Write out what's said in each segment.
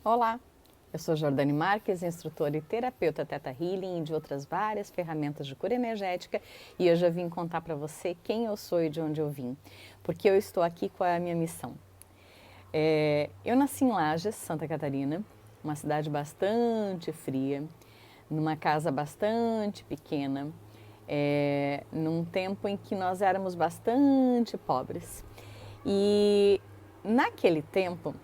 Olá, eu sou Jordane Marques, instrutora e terapeuta Theta Healing e de outras várias ferramentas de cura energética, e eu já vim contar para você quem eu sou e de onde eu vim, porque eu estou aqui com a minha missão. Eu nasci em Lages, Santa Catarina, uma cidade bastante fria, numa casa bastante pequena, num tempo em que nós éramos bastante pobres. E naquele tempo,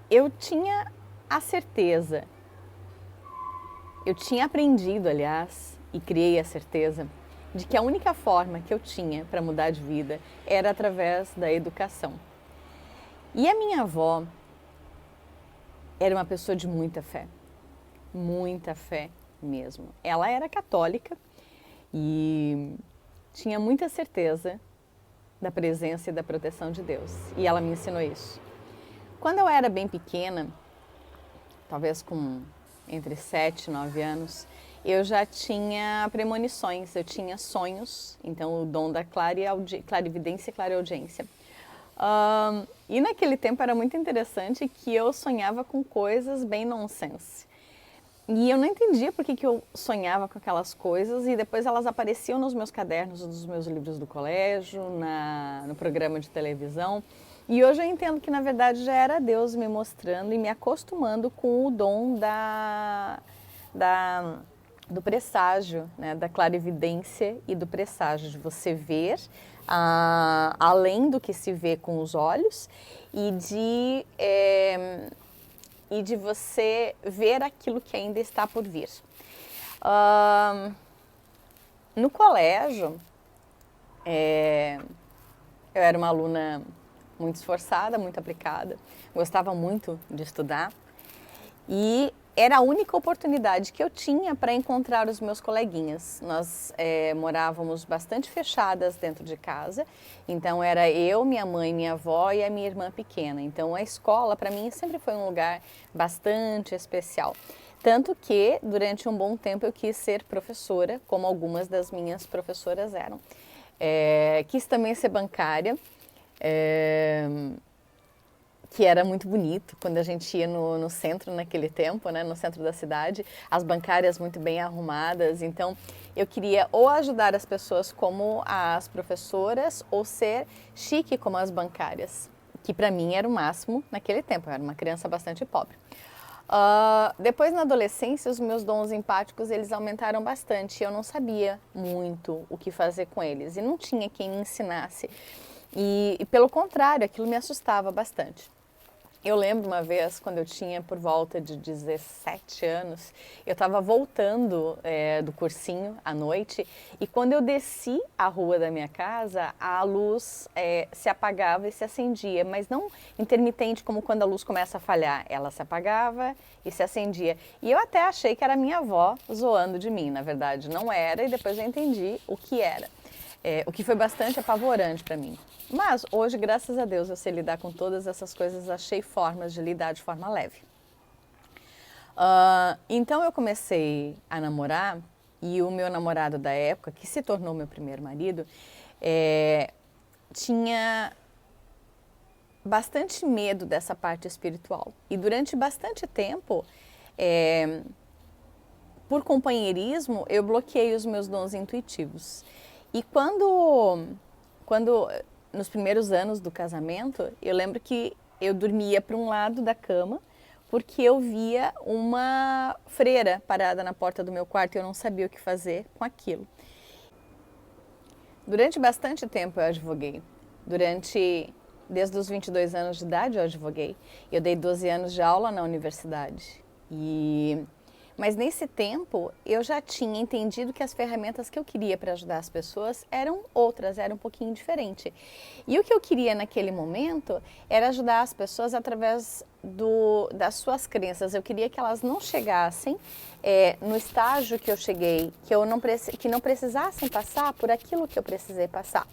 eu tinha a certeza, eu tinha aprendido, aliás, e criei a certeza, de que a única forma que eu tinha para mudar de vida era através da educação. E a minha avó era uma pessoa de muita fé mesmo. Ela era católica e tinha muita certeza da presença e da proteção de Deus. E ela me ensinou isso. Quando eu era bem pequena, talvez com entre 7 e 9 anos, eu já tinha premonições, eu tinha sonhos, então o dom da clarividência e clareaudiência. E naquele tempo era muito interessante que eu sonhava com coisas bem nonsense. E eu não entendia por que eu sonhava com aquelas coisas e depois elas apareciam nos meus cadernos, nos meus livros do colégio, no programa de televisão. E hoje eu entendo que na verdade já era Deus me mostrando e me acostumando com o dom do presságio, né? Da clarividência e do presságio, de você ver além do que se vê com os olhos e de você ver aquilo que ainda está por vir. No colégio, eu era uma aluna muito esforçada, muito aplicada, gostava muito de estudar e era a única oportunidade que eu tinha para encontrar os meus coleguinhas. Nós morávamos bastante fechadas dentro de casa, então era eu, minha mãe, minha avó e a minha irmã pequena. Então a escola para mim sempre foi um lugar bastante especial. Tanto que durante um bom tempo eu quis ser professora, como algumas das minhas professoras eram. Quis também ser bancária. Que era muito bonito quando a gente ia no centro naquele tempo, né, no centro da cidade, as bancárias muito bem arrumadas. Então eu queria ou ajudar as pessoas como as professoras ou ser chique como as bancárias, que para mim era o máximo naquele tempo, eu era uma criança bastante pobre. Depois na adolescência os meus dons empáticos eles aumentaram bastante, eu não sabia muito o que fazer com eles e não tinha quem me ensinasse. E pelo contrário, aquilo me assustava bastante. Eu lembro uma vez, quando eu tinha por volta de 17 anos, eu estava voltando do cursinho à noite e quando eu desci a rua da minha casa, a luz se apagava e se acendia, mas não intermitente como quando a luz começa a falhar. Ela se apagava e se acendia. E eu até achei que era minha avó zoando de mim, na verdade não era, e depois eu entendi o que era. O que foi bastante apavorante para mim. Mas hoje, graças a Deus, eu sei lidar com todas essas coisas, achei formas de lidar de forma leve. Então eu comecei a namorar e o meu namorado da época, que se tornou meu primeiro marido, tinha bastante medo dessa parte espiritual. E durante bastante tempo, por companheirismo, eu bloqueei os meus dons intuitivos. E quando nos primeiros anos do casamento, eu lembro que eu dormia para um lado da cama porque eu via uma freira parada na porta do meu quarto e eu não sabia o que fazer com aquilo. Durante bastante tempo eu advoguei. Desde os 22 anos de idade eu advoguei. Eu dei 12 anos de aula na universidade. Mas nesse tempo eu já tinha entendido que as ferramentas que eu queria para ajudar as pessoas eram outras, eram um pouquinho diferente. E o que eu queria naquele momento era ajudar as pessoas através das suas crenças. Eu queria que elas não chegassem no estágio que eu cheguei, que não precisassem passar por aquilo que eu precisei passar.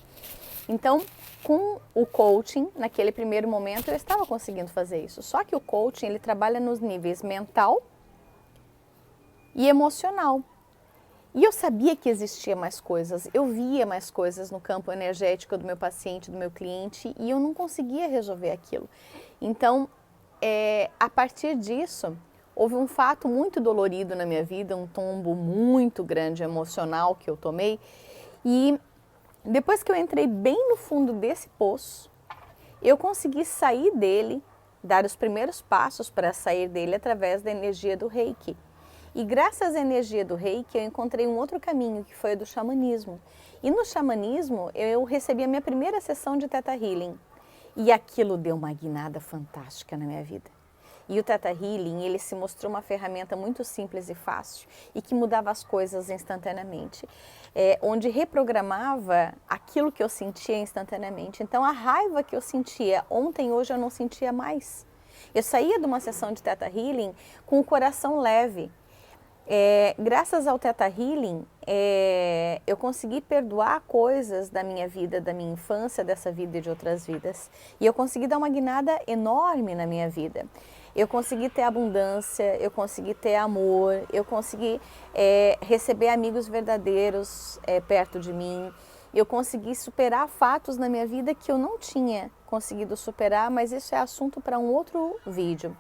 Então, com o coaching, naquele primeiro momento, eu estava conseguindo fazer isso. Só que o coaching, ele trabalha nos níveis mental e emocional. E eu sabia que existia mais coisas, eu via mais coisas no campo energético do meu paciente, do meu cliente, e eu não conseguia resolver aquilo. Então, a partir disso, houve um fato muito dolorido na minha vida, um tombo muito grande emocional que eu tomei. E depois que eu entrei bem no fundo desse poço, eu consegui sair dele, dar os primeiros passos para sair dele através da energia do Reiki. E graças à energia do Reiki, eu encontrei um outro caminho, que foi o do xamanismo. E no xamanismo, eu recebi a minha primeira sessão de Theta Healing. E aquilo deu uma guinada fantástica na minha vida. E o Theta Healing, ele se mostrou uma ferramenta muito simples e fácil e que mudava as coisas instantaneamente, onde reprogramava aquilo que eu sentia instantaneamente. Então, a raiva que eu sentia ontem, hoje eu não sentia mais. Eu saía de uma sessão de Theta Healing com o coração leve. Graças ao Theta Healing, eu consegui perdoar coisas da minha vida, da minha infância, dessa vida e de outras vidas. E eu consegui dar uma guinada enorme na minha vida. Eu consegui ter abundância, eu consegui ter amor, eu consegui receber amigos verdadeiros perto de mim. Eu consegui superar fatos na minha vida que eu não tinha conseguido superar, mas isso é assunto para um outro vídeo.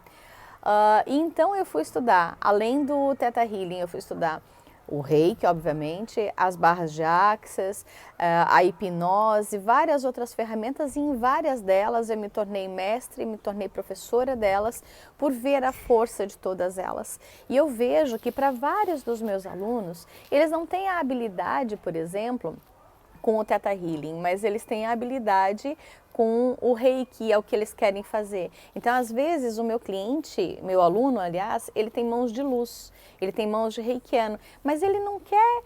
E então eu fui estudar, além do Theta Healing, eu fui estudar o Reiki, obviamente, as barras de Access, a hipnose, várias outras ferramentas, e em várias delas eu me tornei mestre, me tornei professora delas, por ver a força de todas elas. E eu vejo que para vários dos meus alunos, eles não têm a habilidade, por exemplo, com o Theta Healing, mas eles têm a habilidade com o Reiki, é o que eles querem fazer. Então, às vezes, o meu cliente, meu aluno, aliás, ele tem mãos de luz, ele tem mãos de reikiano, mas ele não quer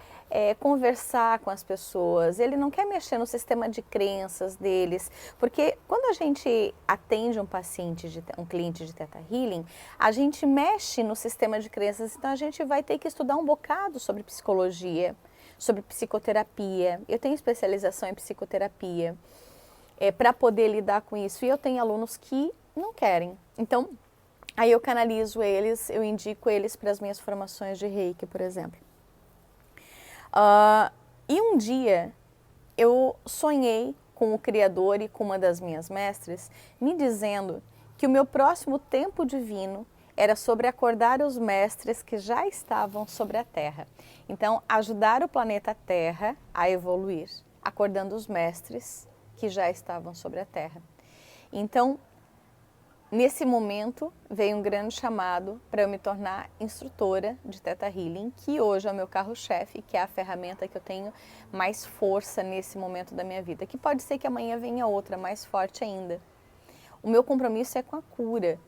conversar com as pessoas, ele não quer mexer no sistema de crenças deles, porque quando a gente atende um paciente, um cliente de Theta Healing, a gente mexe no sistema de crenças, então a gente vai ter que estudar um bocado sobre psicologia, sobre psicoterapia. Eu tenho especialização em psicoterapia para poder lidar com isso. E eu tenho alunos que não querem. Então, aí eu canalizo eles, eu indico eles para as minhas formações de Reiki, por exemplo. E um dia eu sonhei com o Criador e com uma das minhas mestres, me dizendo que o meu próximo tempo divino era sobre acordar os mestres que já estavam sobre a Terra. Então, ajudar o planeta Terra a evoluir, acordando os mestres que já estavam sobre a Terra. Então, nesse momento, veio um grande chamado para eu me tornar instrutora de Theta Healing, que hoje é o meu carro-chefe, que é a ferramenta que eu tenho mais força nesse momento da minha vida, que pode ser que amanhã venha outra, mais forte ainda. O meu compromisso é com a cura,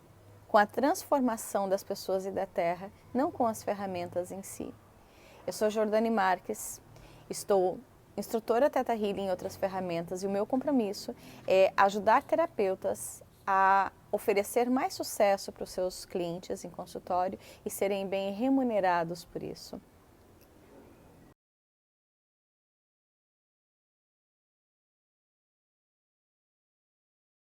com a transformação das pessoas e da Terra, não com as ferramentas em si. Eu sou Jordane Marques, estou instrutora Theta Healing e outras ferramentas, e o meu compromisso é ajudar terapeutas a oferecer mais sucesso para os seus clientes em consultório e serem bem remunerados por isso.